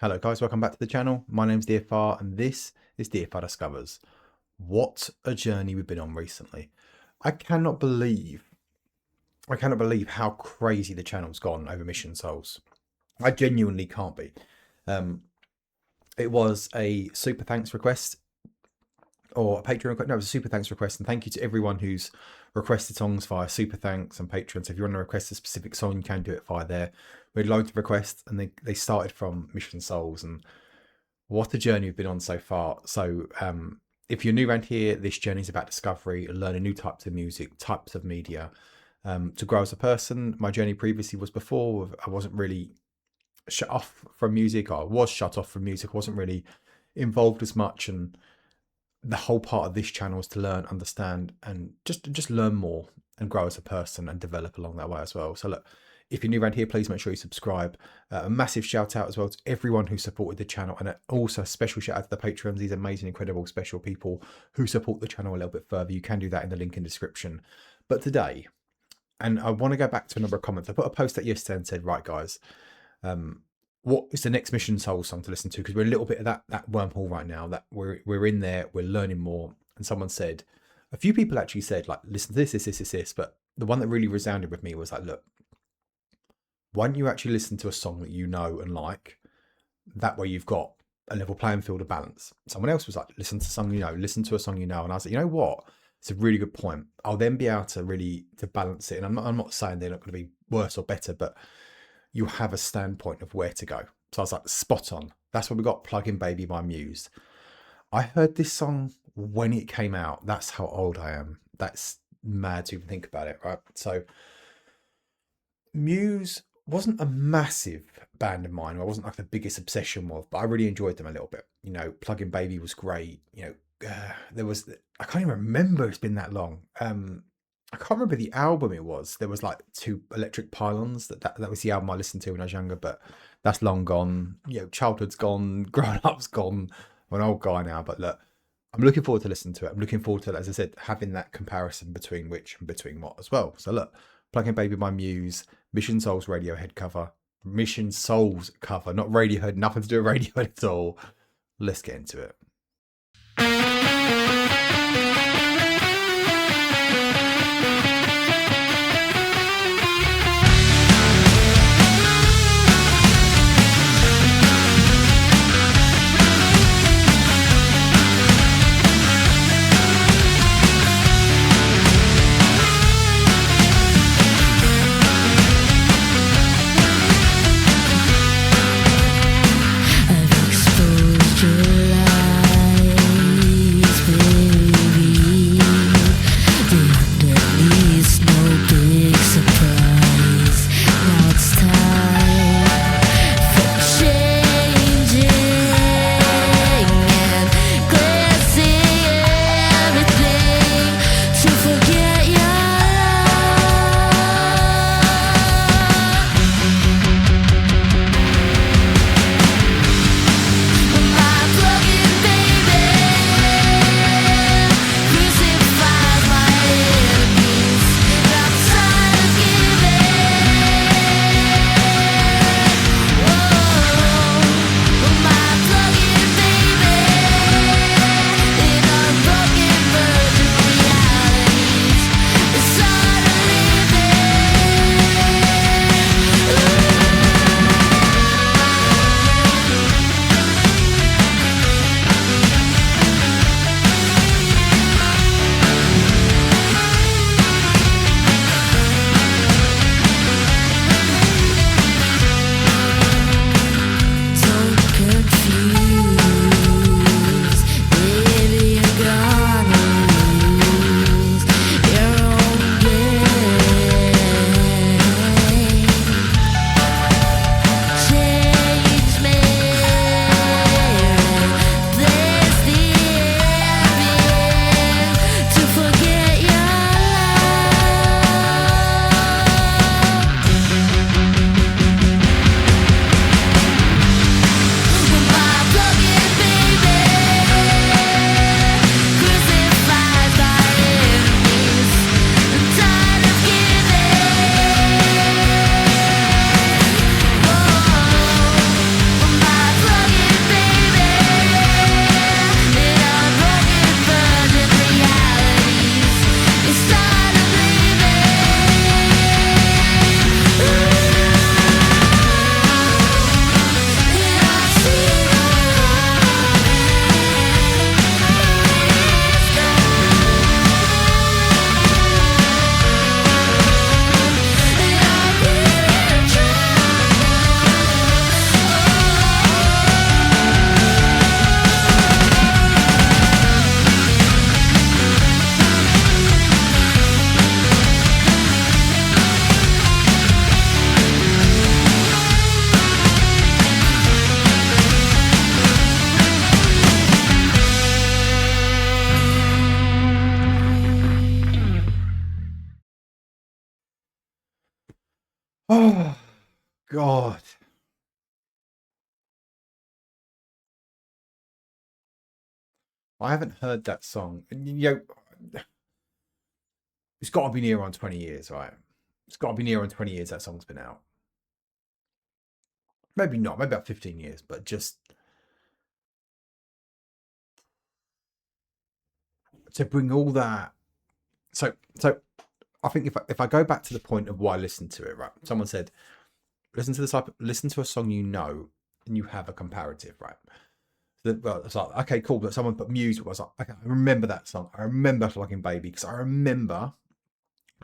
Hello guys, welcome back to the channel. My name's DFR and this is DFR Discovers. What a journey we've been on recently. I cannot believe how crazy the channel's gone over Mission Souls. I genuinely can't be. It was a super thanks request or a Patreon request. No, it was a super thanks request, and thank you to everyone who's requested songs via super thanks and Patreon. So if you want to request a specific song, you can do it via there. We had loads of requests, and they started from Mission Souls, and what a journey we've been on so far. So if you're new around here, this journey is about discovery, learning new types of music, types of media, to grow as a person. My journey previously was before I wasn't really shut off from music. I was shut off from music. I wasn't really involved as much, and the whole part of this channel is to learn, understand, and just learn more and grow as a person and develop along that way as well. So look, if you're new around here, please make sure you subscribe. A massive shout out as well to everyone who supported the channel, and also a special shout out to the Patreons, these amazing, incredible, special people who support the channel a little bit further. You can do that in the link in the description. But today, and I want to go back to a number of comments. I put a post out yesterday and said, right guys, what is the next Mission Soul song to listen to? Because we're a little bit of that wormhole right now, that we're in there, we're learning more. And someone said, a few people actually said, like, listen to this, but the one that really resounded with me was like, look, why don't you actually listen to a song that you know and like? That way you've got a level playing field of balance. Someone else was like, listen to a song you know. And I was like, you know what? It's a really good point. I'll then be able to balance it. And I'm not saying they're not going to be worse or better, but you have a standpoint of where to go. So I was like, spot on. That's what we got. Plug in Baby by Muse. I heard this song when it came out. That's how old I am. That's mad to even think about it, right? So Muse wasn't a massive band of mine. I wasn't like the biggest obsession with, but I really enjoyed them a little bit. You know, Plug in Baby was great. You know, I can't even remember, it's been that long. I can't remember the album it was. There was like 2 Electric Pylons. That was the album I listened to when I was younger, but that's long gone. You know, childhood's gone, grown up's gone. I'm an old guy now, but look, I'm looking forward to listening to it. I'm looking forward to, as I said, having that comparison between which and between what as well. So look, Plug in Baby by Muse, Mission Souls Radiohead cover. Mission Souls cover, not Radiohead, nothing to do with Radiohead at all. Let's get into it. I've exposed your lies, baby. God. I haven't heard that song. And, it's got to be near on 20 years, right? It's got to be near on 20 years that song's been out. Maybe not, maybe about 15 years, but just to bring all that. So I think if I go back to the point of why I listened to it, right? Someone said, listen to a song you know, and you have a comparative, right? Well, it's like, okay, cool. But someone put Muse. I was like, okay, I remember that song. I remember Fucking Baby because I remember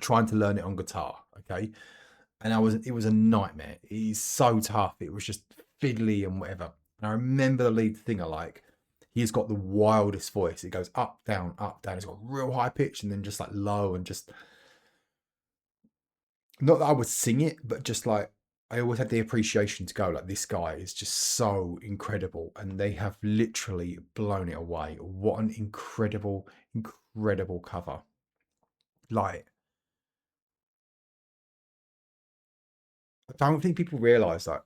trying to learn it on guitar. Okay, and it was a nightmare. He's so tough. It was just fiddly and whatever. And I remember the lead singer, like, he's got the wildest voice. It goes up, down, up, down. It's got real high pitch and then just like low and just not that I would sing it, but just like I always had the appreciation to go like this guy is just so incredible, and they have literally blown it away. What an incredible, incredible cover! Like I don't think people realise that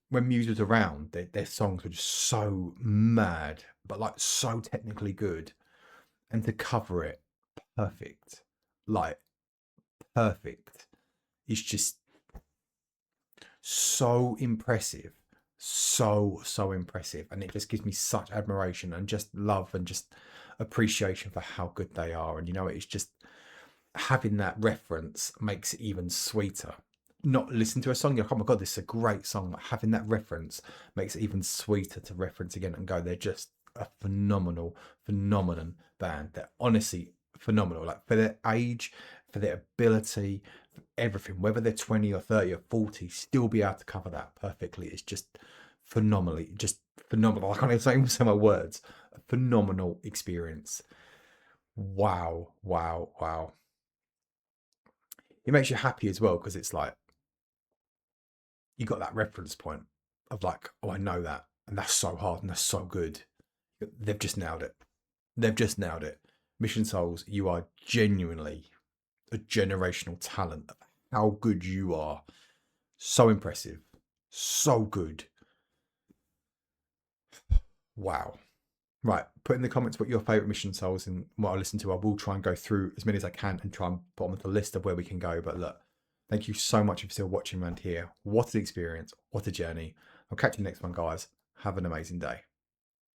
when Muse was around, their songs were just so mad, but like so technically good, and to cover it perfect, like perfect. It's just so impressive, so impressive, and it just gives me such admiration and just love and just appreciation for how good they are. And it's just having that reference makes it even sweeter. Not listen to a song, you're like, oh my god, this is a great song. But having that reference makes it even sweeter to reference again and go, they're just a phenomenon band. They're honestly phenomenal. Like for their age, for their ability, for everything, whether they're 20 or 30 or 40, still be able to cover that perfectly. It's just just phenomenal. I can't even say my words. A phenomenal experience. Wow, wow, wow. It makes you happy as well because it's like you got that reference point of like, oh, I know that, and that's so hard and that's so good. They've just nailed it. They've just nailed it. Mission Souls, you are genuinely a generational talent of how good you are. So impressive. So good. Wow. Right. Put in the comments what your favourite Mission Souls and what I listen to. I will try and go through as many as I can and try and put on the list of where we can go. But look, thank you so much if you're still watching around here. What an experience. What a journey. I'll catch you next one, guys. Have an amazing day.